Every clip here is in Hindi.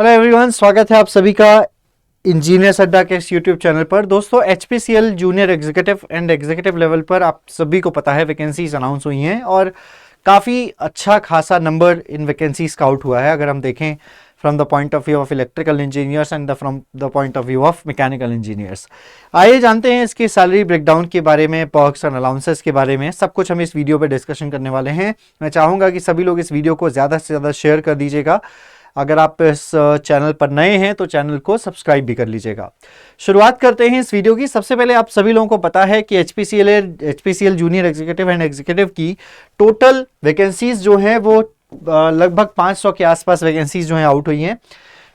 हेलो एवरीवन, स्वागत है आप सभी का इंजीनियर्स अड्डा के इस यूट्यूब चैनल पर। दोस्तों, HPCL junior executive and executive level पर आप सभी को पता है वैकेंसीज अनाउंस हुई हैं और काफ़ी अच्छा खासा नंबर इन वैकेंसीज का आउट हुआ है। अगर हम देखें from the point of view of electrical engineers and from the point of view of mechanical engineers. आइए जानते हैं इसकी सैलरी ब्रेकडाउन के बारे में, पर्क्स एंड अलाउंसेस के बारे में, सब कुछ हम इस वीडियो पर डिस्कशन करने वाले हैं। मैं चाहूँगा कि सभी लोग इस वीडियो को ज़्यादा से ज़्यादा शेयर कर दीजिएगा। अगर आप इस चैनल पर नए हैं तो चैनल को सब्सक्राइब भी कर लीजिएगा। शुरुआत करते हैं इस वीडियो की। सबसे पहले आप सभी लोगों को पता है कि HPCL junior executive and executive की टोटल वैकेंसीज जो हैं वो लगभग 500 के आसपास वैकेंसीज जो हैं आउट हुई हैं।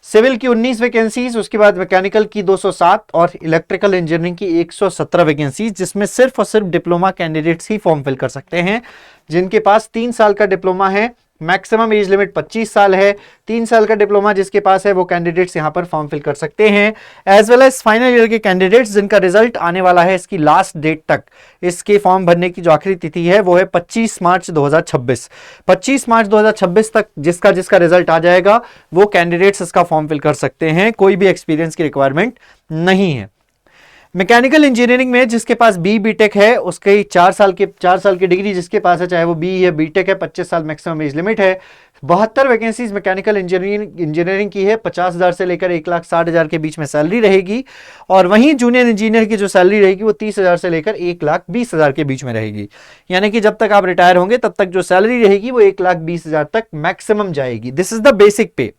सिविल की 19 वैकेंसीज, उसके बाद मैकेनिकल की 207 और इलेक्ट्रिकल इंजीनियरिंग की 117 वैकेंसीज, जिसमें सिर्फ और सिर्फ डिप्लोमा कैंडिडेट्स ही फॉर्म फिल कर सकते हैं जिनके पास 3 साल का डिप्लोमा है। मैक्सिमम एज लिमिट 25 साल है। 3 साल का डिप्लोमा जिसके पास है वो कैंडिडेट्स यहां पर फॉर्म फिल कर सकते हैं, as well as final year के कैंडिडेट्स जिनका रिजल्ट आने वाला है इसकी लास्ट डेट तक। इसके फॉर्म भरने की जो आखिरी तिथि है वो है 25 मार्च 2026। 25 मार्च 2026 तक जिसका रिजल्ट आ जाएगा वो कैंडिडेट्स इसका फॉर्म फिल कर सकते हैं। कोई भी एक्सपीरियंस की रिक्वायरमेंट नहीं है। मैकेनिकल इंजीनियरिंग में जिसके पास बीटेक है उसके 4 साल की डिग्री जिसके पास है, चाहे वो बी या बीटेक है, 25 साल मैक्सिमम एज लिमिट है। 72 वैकेंसीज मैकेनिकल इंजीनियरिंग की है। 50,000 से लेकर 1,60,000 के बीच में सैलरी रहेगी और वहीं जूनियर इंजीनियर की जो सैलरी रहेगी वो 30,000 से लेकर 1,20,000 के बीच में रहेगी। यानी कि जब तक आप रिटायर होंगे तब तक जो सैलरी रहेगी वो 1,20,000 तक मैक्सिमम जाएगी। दिस इज द बेसिक पे।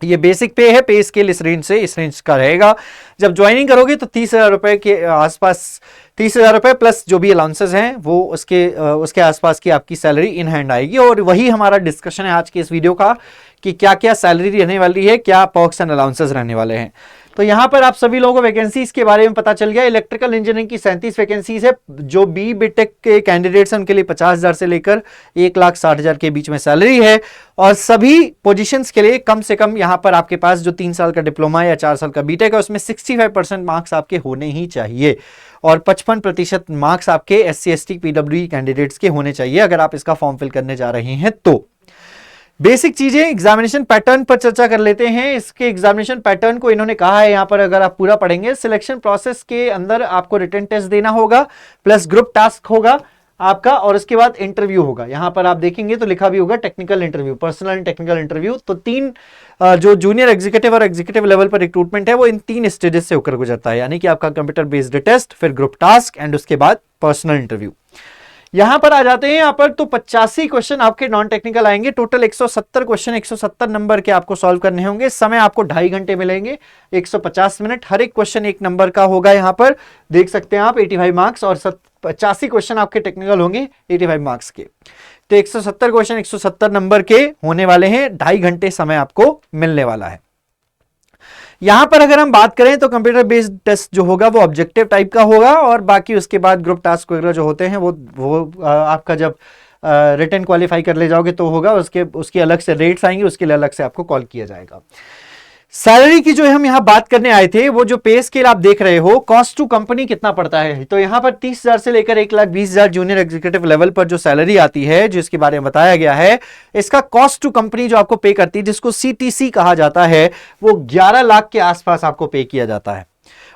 ये बेसिक पे है। पे स्केल इस रेंज का रहेगा। जब ज्वाइनिंग करोगे तो 30,000 रुपए के आसपास, 30,000 रुपए प्लस जो भी अलाउंसेस हैं वो उसके आसपास की आपकी सैलरी इन हैंड आएगी। और वही हमारा डिस्कशन है आज के इस वीडियो का कि क्या क्या सैलरी रहने वाली है, क्या पर्क्स एंड अलाउंसेस रहने वाले हैं। तो यहां पर आप सभी लोगों को वैकेंसीज के बारे में पता चल गया। इलेक्ट्रिकल इंजीनियरिंग की 37 वैकेंसीज है। जो बीटेक के कैंडिडेट्स हैं उनके लिए 50,000 से लेकर 1,60,000 के बीच में सैलरी है और सभी पोजीशंस के लिए कम से कम यहां पर आपके पास जो 3 साल का डिप्लोमा या 4 साल का बीटेक है उसमें 65% मार्क्स आपके होने ही चाहिए और 55% मार्क्स आपके SC ST PWD कैंडिडेट्स के होने चाहिए अगर आप इसका फॉर्म फिल करने जा रहे हैं तो। बेसिक चीजें एग्जामिनेशन पैटर्न पर चर्चा कर लेते हैं। इसके एग्जामिनेशन पैटर्न को इन्होंने कहा है यहां पर, अगर आप पूरा पढ़ेंगे, सिलेक्शन प्रोसेस के अंदर आपको रिटन टेस्ट देना होगा प्लस ग्रुप टास्क होगा आपका और उसके बाद इंटरव्यू होगा। यहां पर आप देखेंगे तो लिखा भी होगा technical interview, personal and technical interview. तो 3 जो जूनियर एग्जीक्यूटिव और एग्जीक्यूटिव लेवल पर रिक्रूटमेंट है वो इन 3 स्टेजेस से होकर गुजरता है, यानी कि आपका कंप्यूटर बेस्ड टेस्ट, फिर ग्रुप टास्क एंड उसके बाद पर्सनल इंटरव्यू। यहां पर आ जाते हैं यहां पर तो 85 क्वेश्चन आपके नॉन टेक्निकल आएंगे। टोटल 170 क्वेश्चन 170 नंबर के आपको सॉल्व करने होंगे। समय आपको 2.5 घंटे मिलेंगे, 150 मिनट। हर एक क्वेश्चन 1 नंबर का होगा। यहां पर देख सकते हैं आप 85 मार्क्स और 85 क्वेश्चन आपके टेक्निकल होंगे 85 मार्क्स के। तो 170 क्वेश्चन 170 नंबर के होने वाले हैं। 2.5 घंटे समय आपको मिलने वाला है। यहां पर अगर हम बात करें तो कंप्यूटर बेस्ड टेस्ट जो होगा वो ऑब्जेक्टिव टाइप का होगा और बाकी उसके बाद ग्रुप टास्क वगैरह जो होते हैं वो आपका जब रिटन क्वालिफाई कर ले जाओगे तो होगा। उसके अलग से रेट्स आएंगे, उसके लिए अलग से आपको कॉल किया जाएगा। सैलरी की जो हम यहां बात करने आए थे, वो जो पे स्केल आप देख रहे हो, कॉस्ट टू कंपनी कितना पड़ता है, तो यहां पर 30,000 से लेकर 1,20,000 जूनियर एग्जीक्यूटिव लेवल पर जो सैलरी आती है, जिसके बारे में बताया गया है, इसका कॉस्ट टू कंपनी जो आपको पे करती है, जिसको CTC कहा जाता है, वो 11 लाख के आसपास आपको पे किया जाता है।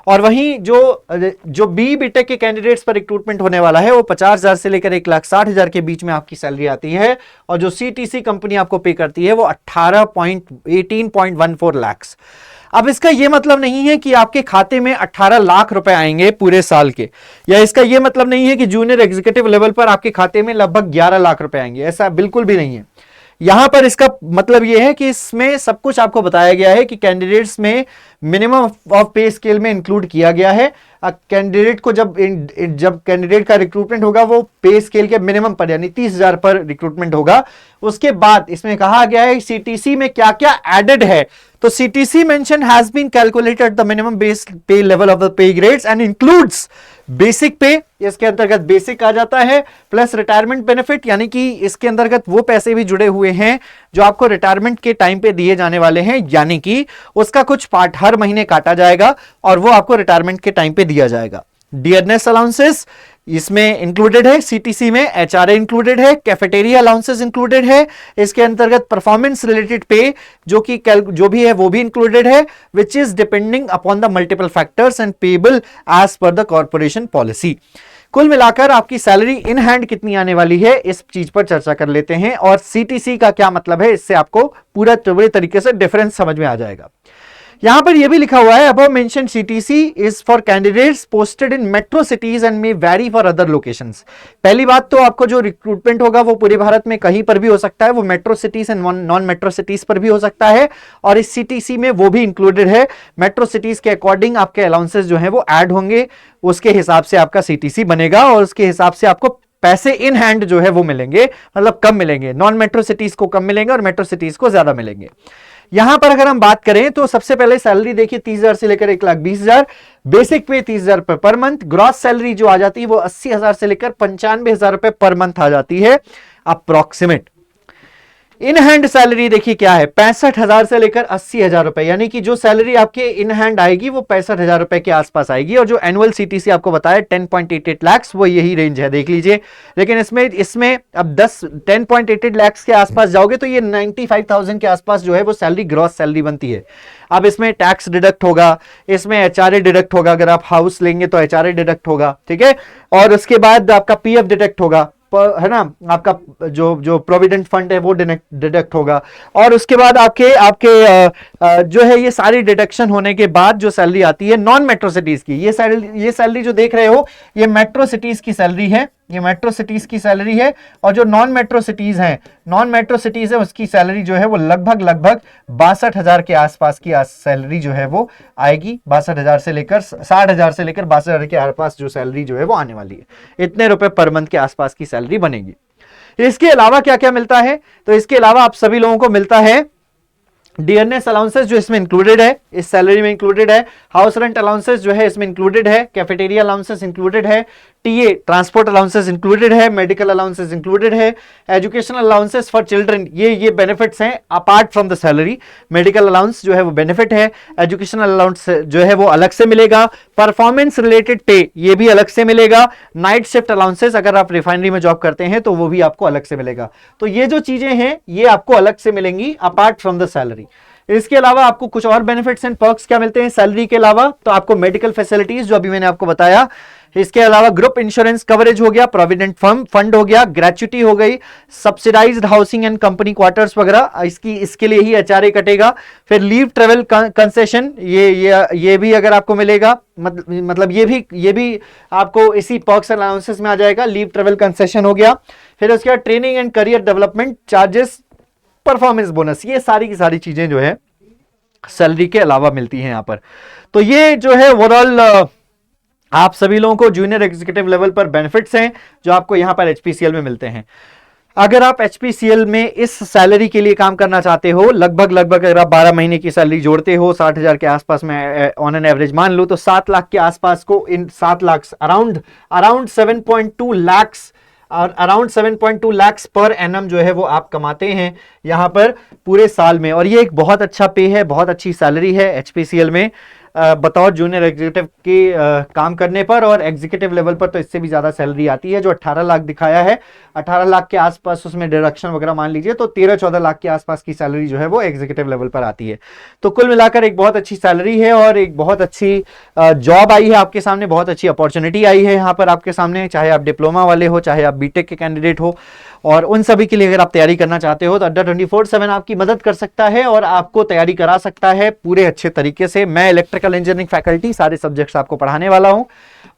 और वहीं जो बीटेक के कैंडिडेट्स पर रिक्रूटमेंट होने वाला है वो 50,000 से लेकर 1,60,000 के बीच में आपकी सैलरी आती है और जो CTC कंपनी आपको पे करती है वो 18.14 लाख। अब इसका यह मतलब नहीं है कि आपके खाते में 18 लाख रुपए आएंगे पूरे साल के, या इसका यह मतलब नहीं है कि जूनियर एग्जीक्यूटिव लेवल पर आपके खाते में लगभग 11 लाख रुपए आएंगे। ऐसा बिल्कुल भी नहीं है। यहां पर इसका मतलब यह है कि इसमें सब कुछ आपको बताया गया है कि कैंडिडेट्स में मिनिमम ऑफ पे स्केल में इंक्लूड किया गया है। कैंडिडेट को जब कैंडिडेट का रिक्रूटमेंट होगा वो पे स्केल के मिनिमम पर यानी 30,000 पर रिक्रूटमेंट होगा। उसके बाद इसमें कहा गया है CTC में क्या क्या एडेड है। तो CTC mention has been calculated the minimum base pay level of the pay grades and includes basic pay, इसके अंतर्गत बेसिक आ जाता है, प्लस रिटायरमेंट बेनिफिट, यानी कि इसके अंतर्गत वो पैसे भी जुड़े हुए हैं जो आपको रिटायरमेंट के टाइम पे दिए जाने वाले हैं, यानी कि उसका कुछ पार्ट हर महीने काटा जाएगा और वो आपको रिटायरमेंट के टाइम पे दिया जाएगा। डियरनेस अलाउंसेस, इसमें इंक्लूडेड है, सीटीसी में एचआरए इंक्लूडेड है, कैफेटेरिया अलाउंसेस इंक्लूडेड है, इसके अंतर्गत परफॉर्मेंस रिलेटेड पे जो भी है वो भी इंक्लूडेड है, which is depending upon the multiple factors and payable as per the corporation policy. कुल मिलाकर आपकी सैलरी इन हैंड कितनी आने वाली है, इस चीज पर चर्चा कर लेते हैं, और सीटीसी का क्या मतलब है, इससे आपको पूरे तरीके से डिफरेंस समझ में आ जाएगा। यहां पर यह भी लिखा हुआ है, above mentioned CTC is for candidates posted in metro cities and may vary for other locations. पहली बात तो आपको जो रिक्रूटमेंट होगा वो पूरे भारत में कहीं पर भी हो सकता है, वो metro cities and non metro cities पर भी हो सकता है, और इस सीटीसी में वो भी इंक्लूडेड है। मेट्रो सिटीज के अकॉर्डिंग आपके अलाउंसेस जो है वो ऐड होंगे, उसके हिसाब से आपका सीटीसी बनेगा, और उसके हिसाब से आपको पैसे इन हैंड जो है वो मिलेंगे, मतलब कम मिलेंगे। नॉन मेट्रो सिटीज को कम मिलेंगे और मेट्रो सिटीज को ज्यादा मिलेंगे। यहां पर अगर हम बात करें तो सबसे पहले सैलरी देखिए 30,000 से लेकर 1,20,000, बेसिक पे 30,000 रुपए पर मंथ, ग्रॉस सैलरी जो आ जाती है वो 80,000 से लेकर 95,000 रुपए पर मंथ आ जाती है अप्रॉक्सीमेट। इन हैंड सैलरी देखिए क्या है, 65,000 से लेकर 80,000 रुपए, यानी कि जो सैलरी आपके इन हैंड आएगी वो 65,000 रुपए के आसपास आएगी, और जो एनुअल सीटीसी आपको बताया 10.88 लाख वो यही रेंज है, देख लीजिए। लेकिन इसमें अब 10.88 लाख के आसपास जाओगे तो ये 95,000 के आसपास जो है वो सैलरी ग्रॉस सैलरी बनती है। अब इसमें टैक्स डिडक्ट होगा, इसमें एचआरए डिडक्ट होगा, अगर आप हाउस लेंगे तो एचआरए डिडक्ट होगा, ठीक है, और उसके बाद आपका पीएफ डिडक्ट होगा, है ना, आपका जो प्रोविडेंट फंड है वो डिडक्ट होगा, और उसके बाद आपके जो है ये सारी डिडक्शन होने के बाद जो सैलरी आती है नॉन मेट्रो सिटीज की, ये सैलरी जो देख रहे हो ये मेट्रो सिटीज की सैलरी है, ये मेट्रो सिटीज की सैलरी है, और जो नॉन मेट्रो सिटीज है उसकी सैलरी जो है वो लगभग 62,000 के आसपास की सैलरी जो है वो आएगी। 62,000 से लेकर 60,000 से लेकर 62,000 के आसपास जो सैलरी जो है वो आने वाली है, इतने रुपए पर मंथ के आसपास की सैलरी बनेगी। इसके अलावा क्या क्या मिलता है, तो इसके अलावा आप सभी लोगों को मिलता है डियरनेस अलाउंसेस जो इसमें इंक्लूडेड है, इस सैलरी में इंक्लूडेड है, हाउस रेंट अलाउंसेस जो है इसमें इंक्लूडेड है, कैफेटेरिया अलाउंसेस इंक्लूडेड है, टीए ट्रांसपोर्ट अलाउंसेस इंक्लूडेड है, मेडिकल अलाउंसेस इंक्लूडेड है, एजुकेशनल अलाउंसेस फॉर चिल्ड्रन, ये बेनिफिट्स हैं apart from the salary. Medical allowance जो है वो बेनिफिट है, एजुकेशनल अलाउंस जो है वो अलग से मिलेगा, परफॉर्मेंस रिलेटेड पे ये भी अलग से मिलेगा, नाइट शिफ्ट अलाउंसेस अगर आप रिफाइनरी में जॉब करते हैं तो वो भी आपको अलग से मिलेगा। तो ये जो चीजें हैं ये आपको अलग से मिलेंगी अपार्ट फ्रॉम द सैलरी। इसके अलावा आपको कुछ और बेनिफिट्स एंड पर्क्स क्या मिलते हैं सैलरी के अलावा, तो आपको मेडिकल फैसिलिटीज जो अभी मैंने आपको बताया, इसके अलावा ग्रुप इंश्योरेंस कवरेज हो गया, प्रोविडेंट फंड हो गया, ग्रेच्युटी हो गई, subsidised housing and company quarters वगैरह, इसके लिए ही एचआरए कटेगा। फिर लीव ट्रेवल कंसेशन ये भी अगर आपको मिलेगा, मतलब ये भी आपको इसी पर्क्स अलाउंसेस में आ जाएगा, लीव ट्रेवल कंसेशन हो गया। फिर उसके बाद training and career development charges, performance bonus, ये सारी की सारी चीजें जो है सैलरी के अलावा मिलती हैं यहां पर। तो ये जो है ओवरऑल आप सभी लोगों को जूनियर एग्जीक्यूटिव लेवल पर बेनिफिट्स हैं जो आपको यहां पर एचपीसीएल में मिलते हैं। अगर आप एचपीसीएल में इस सैलरी के लिए काम करना चाहते हो, लगभग अगर आप 12 महीने की सैलरी जोड़ते हो 60,000 के आसपास में ऑन एन एवरेज मान लो, तो 7 लाख के आसपास को, इन 7 लाख अराउंड 7.2 लाख और अराउंड 7.2 लाख पर एनम जो है वो आप कमाते हैं यहाँ पर पूरे साल में। और ये एक बहुत अच्छा पे है, बहुत अच्छी सैलरी है एचपीसीएल में बतौर जूनियर एग्जीक्यूटिव के काम करने पर, और एग्जीक्यूटिव लेवल पर तो इससे भी ज्यादा सैलरी आती है। जो 18 लाख दिखाया है, 18 लाख के आसपास उसमें डिडक्शन वगैरह मान लीजिए तो 13-14 लाख के आसपास की सैलरी जो है वो एग्जीक्यूटिव लेवल पर आती है। तो कुल मिलाकर एक बहुत अच्छी सैलरी है और एक बहुत अच्छी जॉब आई है आपके सामने, बहुत अच्छी अपॉर्चुनिटी आई है यहाँ पर आपके सामने, चाहे आप डिप्लोमा वाले हो, चाहे आप बीटेक के कैंडिडेट हो, और उन सभी के लिए अगर आप तैयारी करना चाहते हो तो अड्डा 24/7 आपकी मदद कर सकता है और आपको तैयारी करा सकता है पूरे अच्छे तरीके से। मैं इलेक्ट्रिकल इंजीनियरिंग फैकल्टी सारे सब्जेक्ट्स आपको पढ़ाने वाला हूं,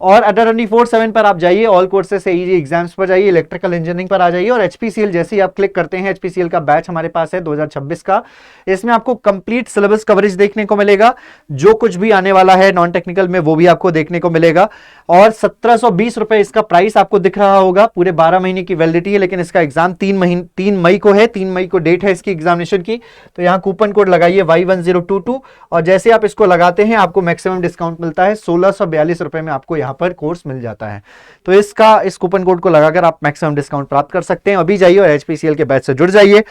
और अड्डा 24/7 पर आप जाइए, ऑल कोर्सेज से इजी एग्जाम्स पर जाइए, इलेक्ट्रिकल इंजीनियरिंग पर आ जाइए, और एचपीसीएल जैसे ही आप क्लिक करते हैं, एचपीसीएल का बैच हमारे पास है 2026 का, इसमें आपको कंप्लीट सिलेबस कवरेज देखने को मिलेगा, जो कुछ भी आने वाला है नॉन टेक्निकल में वो भी आपको देखने को मिलेगा। और 1720 रुपए इसका प्राइस आपको दिख रहा होगा, पूरे 12 महीने की वैलिडिटी है, लेकिन इसका एग्जाम 3 मई को है, 3 मई को डेट है इसकी एग्जामिनेशन की। तो यहाँ कूपन कोड लगाइए Y1022, और जैसे आप इसको लगाते हैं आपको मैक्सिमम डिस्काउंट मिलता है, 1642 रुपए में आपको यहाँ पर कोर्स मिल जाता है। तो इस कूपन कोड को लगाकर आप मैक्सिमम डिस्काउंट प्राप्त कर सकते हैं। अभी जाइए और एचपीसीएल के बैच से जुड़ जाइए।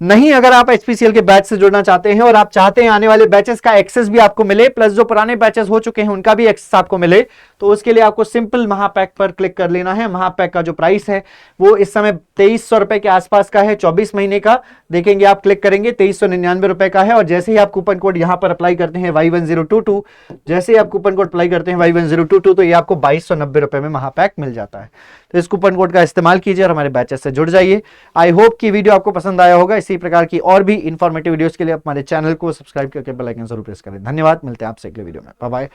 नहीं, अगर आप एचपीसीएल के बैच से जुड़ना चाहते हैं और आप चाहते हैं आने वाले बैचेस का एक्सेस भी आपको मिले, प्लस जो पुराने बैचेस हो चुके हैं उनका भी एक्सेस आपको मिले, तो उसके लिए आपको सिंपल महापैक पर क्लिक कर लेना है। महापैक का जो प्राइस है वो इस समय 2300 रुपए के आसपास का है, 24 महीने का देखेंगे आप, क्लिक करेंगे 2399 रुपए का है। और जैसे ही आप कूपन कोड यहां पर अप्लाई करते हैं Y1022, जैसे ही आप कूपन कोड अप्लाई करते हैं Y1022, तो ये आपको 2290 रुपए में महापैक मिल जाता है। तो इस कूपन कोड का इस्तेमाल कीजिए और हमारे बैचेस से जुड़ जाइए। आई होप कि वीडियो आपको पसंद आया होगा। इसी प्रकार की और भी इंफॉर्मेटिव वीडियोस के लिए हमारे चैनल को सब्सक्राइब करके बेल आइकन जरूर प्रेस करें। धन्यवाद, मिलते हैं आपसे अगले वीडियो में। Bye bye.